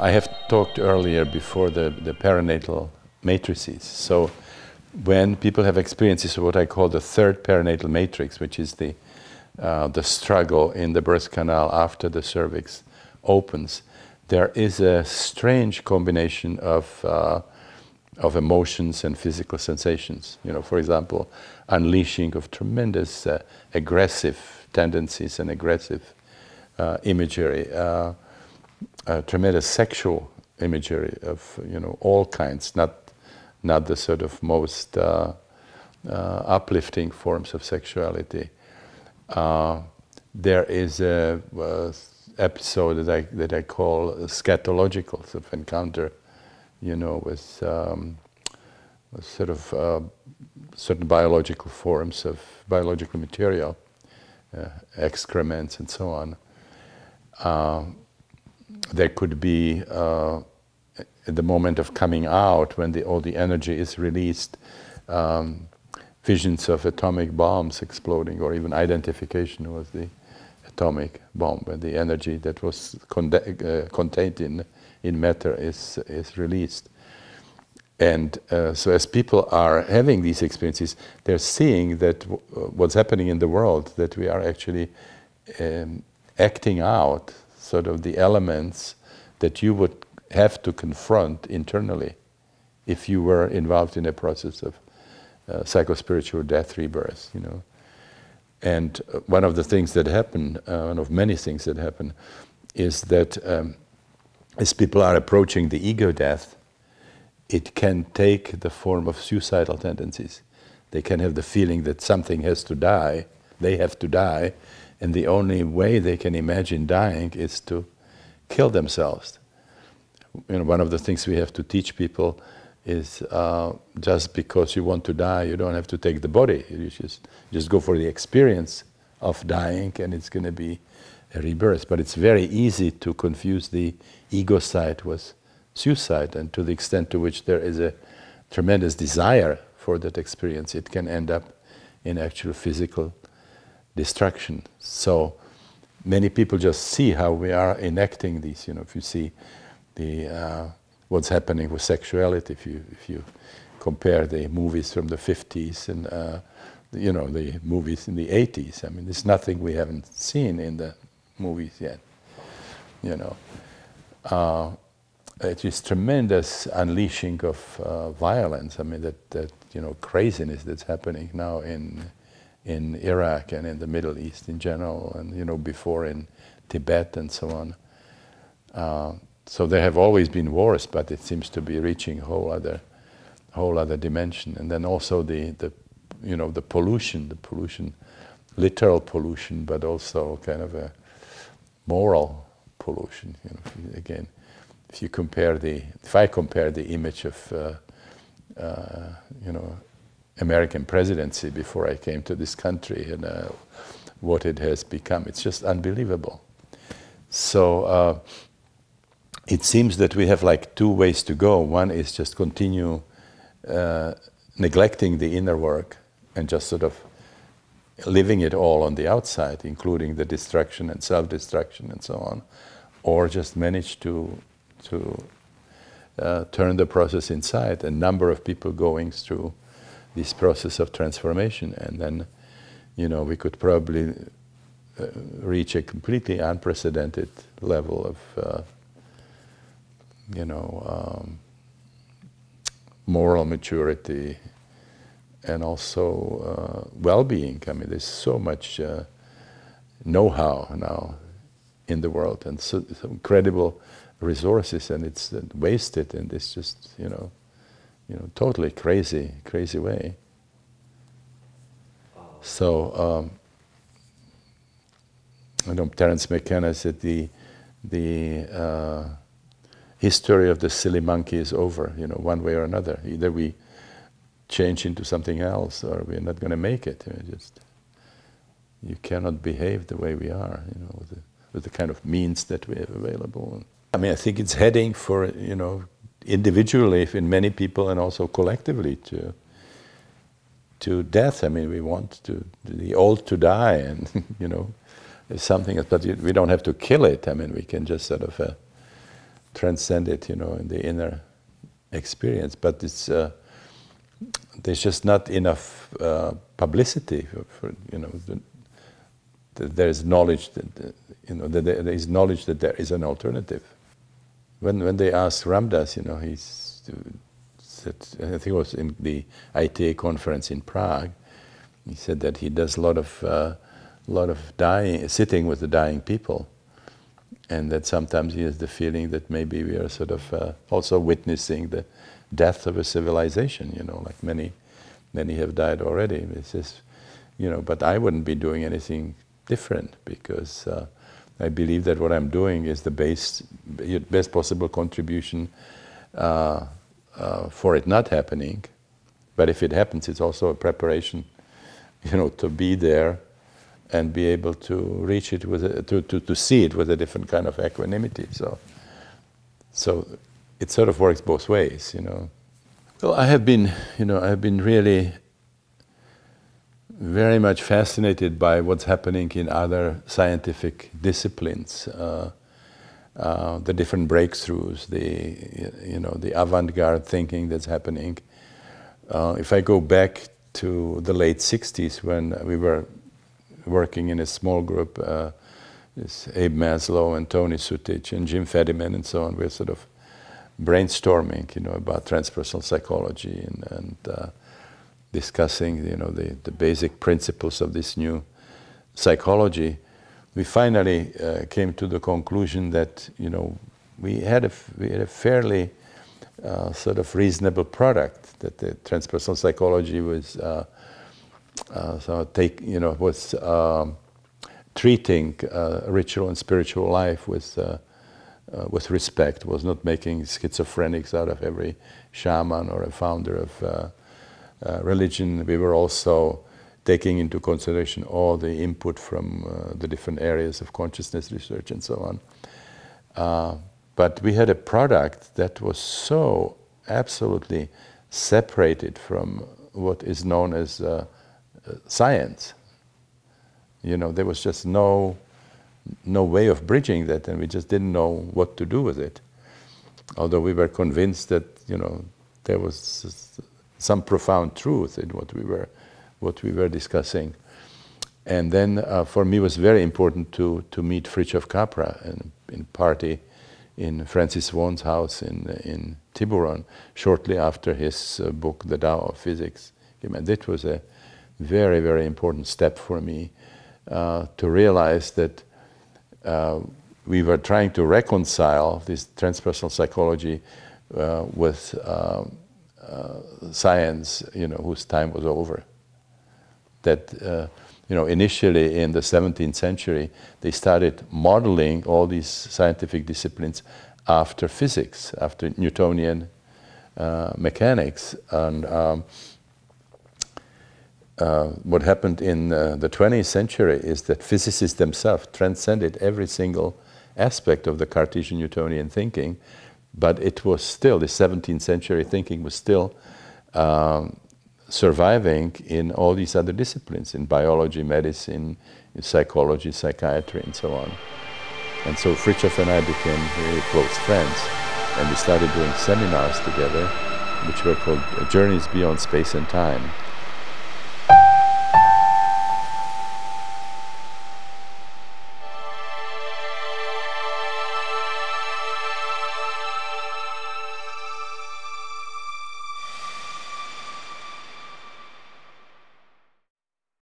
I have talked earlier before the perinatal matrices. So when people have experiences of what I call the third perinatal matrix, which is the struggle in the birth canal after the cervix opens, there is a strange combination of emotions and physical sensations. You know, for example, unleashing of tremendous aggressive tendencies and aggressive imagery, tremendous sexual imagery of, you know, all kinds, not the sort of most uplifting forms of sexuality. There is a episode that I call scatological sort of encounter, you know, with sort of certain biological forms of biological material, excrements and so on. There could be, at the moment of coming out, when all the energy is released, visions of atomic bombs exploding, or even identification with the atomic bomb, when the energy that was contained in matter is released. And so as people are having these experiences, they're seeing that what's happening in the world, that we are actually acting out sort of the elements that you would have to confront internally if you were involved in a process of psychospiritual death rebirth, you know. And one of the things that happen, one of many things that happen, is that as people are approaching the ego death, it can take the form of suicidal tendencies. They can have the feeling that something has to die, they have to die, and the only way they can imagine dying is to kill themselves. You know, one of the things we have to teach people is just because you want to die, you don't have to take the body. You just go for the experience of dying, and it's going to be a rebirth. But it's very easy to confuse the ego side with suicide, and to the extent to which there is a tremendous desire for that experience, it can end up in actual physical destruction. So many people just see how we are enacting these. You know, if you see the what's happening with sexuality, if you compare the movies from the 50s and you know, the movies in the 80s, I mean, there's nothing we haven't seen in the movies yet. You know, it is tremendous unleashing of violence. I mean, that you know, craziness that's happening now in Iraq and in the Middle East in general, and you know, before in Tibet and so on. So there have always been wars, but it seems to be reaching a whole other dimension. And then also the you know, the pollution, literal pollution, but also kind of a moral pollution. You know, again, if I compare the image of you know, American presidency before I came to this country and what it has become, it's just unbelievable. So it seems that we have like two ways to go. One is just continue neglecting the inner work and just sort of living it all on the outside, including the destruction and self-destruction and so on, or just manage to turn the process inside. A number of people going through this process of transformation, and then, you know, we could probably reach a completely unprecedented level of you know, moral maturity and also well-being. I mean, there's so much know-how now in the world, and so incredible resources, and it's wasted in this just, you know, totally crazy way. So, I know Terence McKenna said the history of the silly monkey is over, you know, one way or another. Either we change into something else, or we're not going to make it. You cannot behave the way we are, you know, with the kind of means that we have available. I mean, I think it's heading for, you know, individually in many people and also collectively to death. I mean, we want the old to die, and you know, it's something, but we don't have to kill it. I mean, we can just sort of transcend it, you know, in the inner experience. But it's there's just not enough publicity for you know, there is knowledge that you know, that there is knowledge that there is an alternative. When they asked Ramdas, you know, he said, I think it was in the ITA conference in Prague, he said that he does a lot of dying, sitting with the dying people, and that sometimes he has the feeling that maybe we are sort of also witnessing the death of a civilization, you know, like many have died already. It says, you know, but I wouldn't be doing anything different, because I believe that what I'm doing is the best possible contribution for it not happening. But if it happens, it's also a preparation, you know, to be there and be able to reach it with to see it with a different kind of equanimity. So it sort of works both ways, you know. Well, I have been really very much fascinated by what's happening in other scientific disciplines, the different breakthroughs, the avant-garde thinking that's happening. If I go back to the late 60s, when we were working in a small group, this Abe Maslow and Tony Sutic and Jim Fadiman and so on, we're sort of brainstorming, you know, about transpersonal psychology and discussing, you know, the basic principles of this new psychology. We finally came to the conclusion that, you know, we had a fairly sort of reasonable product, that the transpersonal psychology was treating ritual and spiritual life with respect, was not making schizophrenics out of every shaman or a founder of religion. We were also taking into consideration all the input from the different areas of consciousness research and so on. But we had a product that was so absolutely separated from what is known as science. You know, there was just no way of bridging that, and we just didn't know what to do with it. Although we were convinced that, you know, there was some profound truth in what we were discussing. And then for me it was very important to meet Fritjof Capra in party in Francis Vaughan's house in Tiburon, shortly after his book, The Tao of Physics. And that was a very, very important step for me to realize that we were trying to reconcile this transpersonal psychology with science, you know, whose time was over. That you know, initially in the 17th century, they started modeling all these scientific disciplines after physics, after Newtonian mechanics. And what happened in the 20th century is that physicists themselves transcended every single aspect of the Cartesian Newtonian thinking, but it was still, the 17th century thinking was still surviving in all these other disciplines, in biology, medicine, in psychology, psychiatry, and so on. And so Fritjof and I became really close friends, and we started doing seminars together, which were called Journeys Beyond Space and Time.